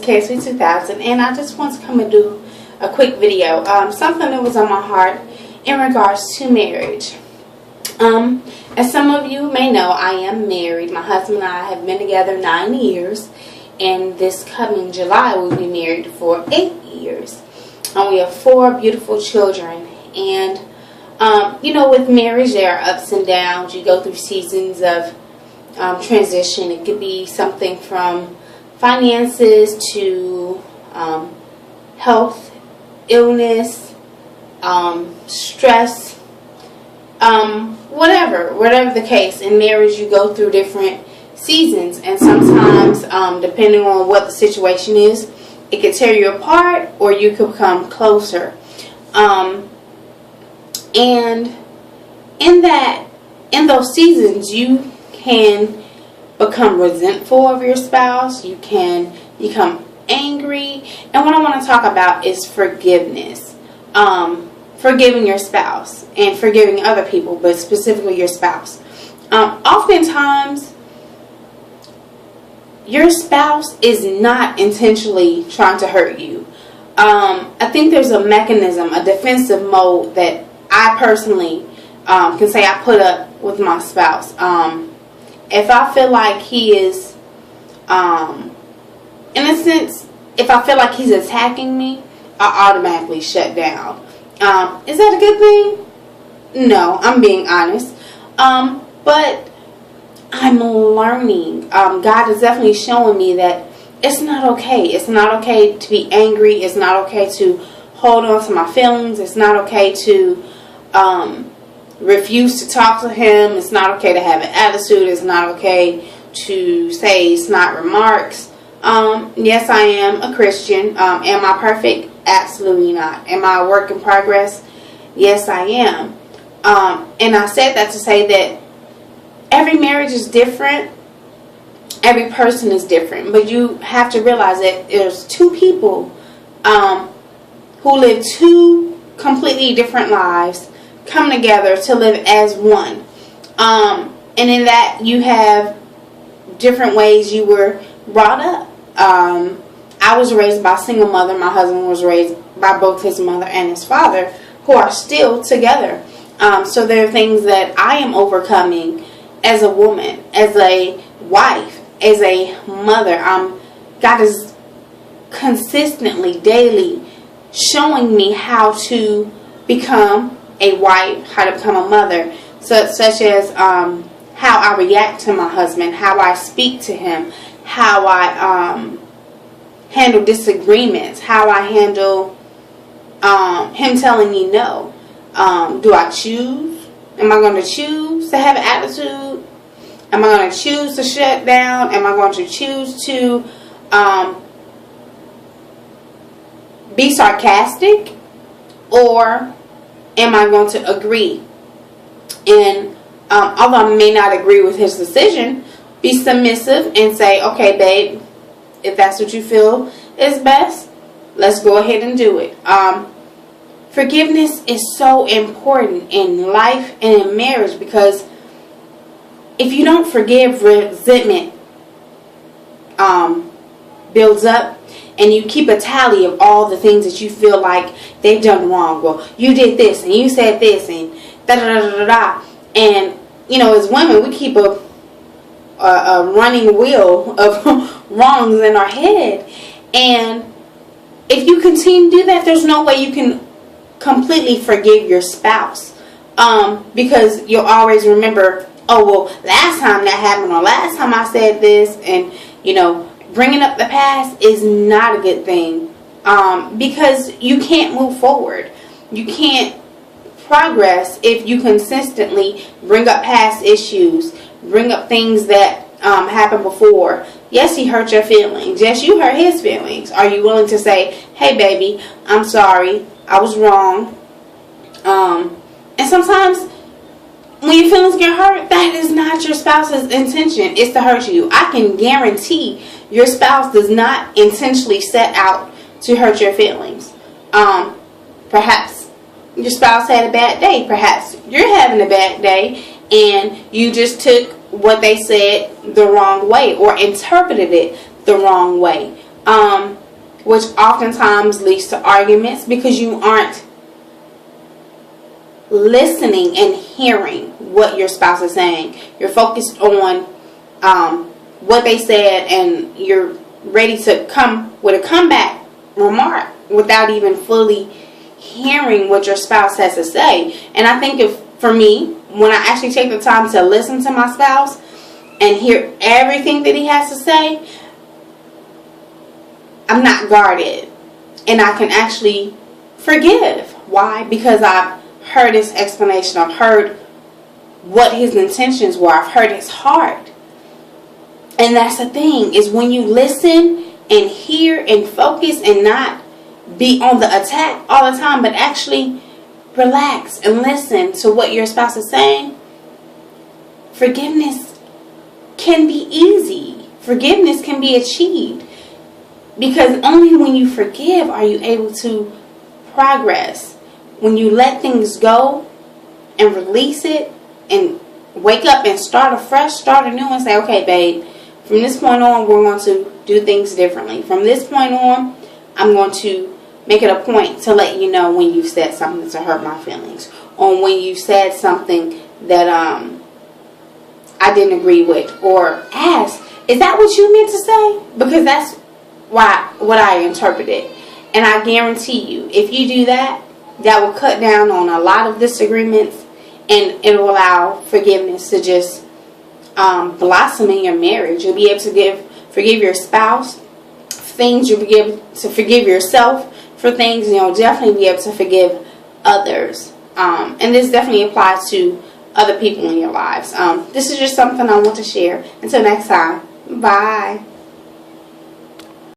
KSV 2000, and I just want to come and do a quick video. Something that was on my heart in regards to marriage. As some of you may know, I am married. My husband and I have been together 9 years, and this coming July we'll be married for 8 years. We have 4 beautiful children, and with marriage there are ups and downs. You go through seasons of transition. It could be something from finances to health, illness, stress, whatever the case. In marriage, you go through different seasons, and sometimes, depending on what the situation is, it could tear you apart or you could become closer. And in those seasons, you can become resentful of your spouse. You can become angry. And what I want to talk about is forgiveness. Forgiving your spouse and forgiving other people, but specifically your spouse. Oftentimes, your spouse is not intentionally trying to hurt you. I think there's a mechanism, a defensive mode that I personally can say I put up with my spouse. If I feel like he is, in a sense, if I feel like he's attacking me, I automatically shut down. Is that a good thing? No, I'm being honest. But I'm learning. God is definitely showing me that it's not okay. It's not okay to be angry. It's not okay to hold on to my feelings. It's not okay to refuse to talk to him. It's not okay to have an attitude. It's not okay to say snot remarks. Yes, I am a Christian. Am I perfect? Absolutely not. Am I a work in progress? Yes, I am. And I said that to say that every marriage is different. Every person is different. But you have to realize that there's 2 people who live 2 completely different lives come together to live as one. And in that you have different ways you were brought up. I was raised by a single mother. My husband was raised by both his mother and his father, who are still together. So there are things that I am overcoming as a woman, as a wife, as a mother. God is consistently, daily showing me how to become a wife, how to become a mother, such as how I react to my husband, how I speak to him, how I handle disagreements, how I handle him telling me no. Do I choose? Am I going to choose to have an attitude? Am I going to choose to shut down? Am I going to choose to be sarcastic? Or am I going to agree? And although I may not agree with his decision, be submissive and say, okay, babe, if that's what you feel is best, let's go ahead and do it. Forgiveness is so important in life and in marriage, because if you don't forgive, resentment builds up, and you keep a tally of all the things that you feel like they've done wrong. Well, you did this, and you said this, and da-da-da-da-da. And, as women, we keep a running wheel of wrongs in our head. And if you continue to do that, there's no way you can completely forgive your spouse. Because you'll always remember, oh, well, last time that happened, or last time I said this, and, bringing up the past is not a good thing, because you can't move forward. You can't progress if you consistently bring up past issues, bring up things that happened before. Yes, he hurt your feelings. Yes, you hurt his feelings. Are you willing to say, hey, baby, I'm sorry, I was wrong? And sometimes when your feelings get hurt, that is not your spouse's intention. It's to hurt you. I can guarantee your spouse does not intentionally set out to hurt your feelings. Perhaps your spouse had a bad day. Perhaps you're having a bad day, and you just took what they said the wrong way or interpreted it the wrong way. which oftentimes leads to arguments because you aren't listening and hearing what your spouse is saying. You're focused on what they said, and you're ready to come with a comeback remark without even fully hearing what your spouse has to say. And I think for me, when I actually take the time to listen to my spouse and hear everything that he has to say, I'm not guarded, and I can actually forgive. Why? Because I've heard his explanation. I've heard what his intentions were. I've heard his heart. And that's the thing, is when you listen and hear and focus and not be on the attack all the time, but actually relax and listen to what your spouse is saying, forgiveness can be easy. Forgiveness can be achieved. Because only when you forgive are you able to progress. When you let things go and release it and wake up and start afresh, start anew and say, okay, babe, from this point on, we're going to do things differently. From this point on, I'm going to make it a point to let you know when you said something to hurt my feelings, or when you said something that I didn't agree with, or ask, is that what you meant to say? Because that's what I interpreted. And I guarantee you, if you do that, that will cut down on a lot of disagreements, and it will allow forgiveness to just blossom in your marriage. You'll be able to forgive your spouse things. You'll be able to forgive yourself for things, and you'll definitely be able to forgive others. And this definitely applies to other people in your lives. This is just something I want to share. Until next time, bye.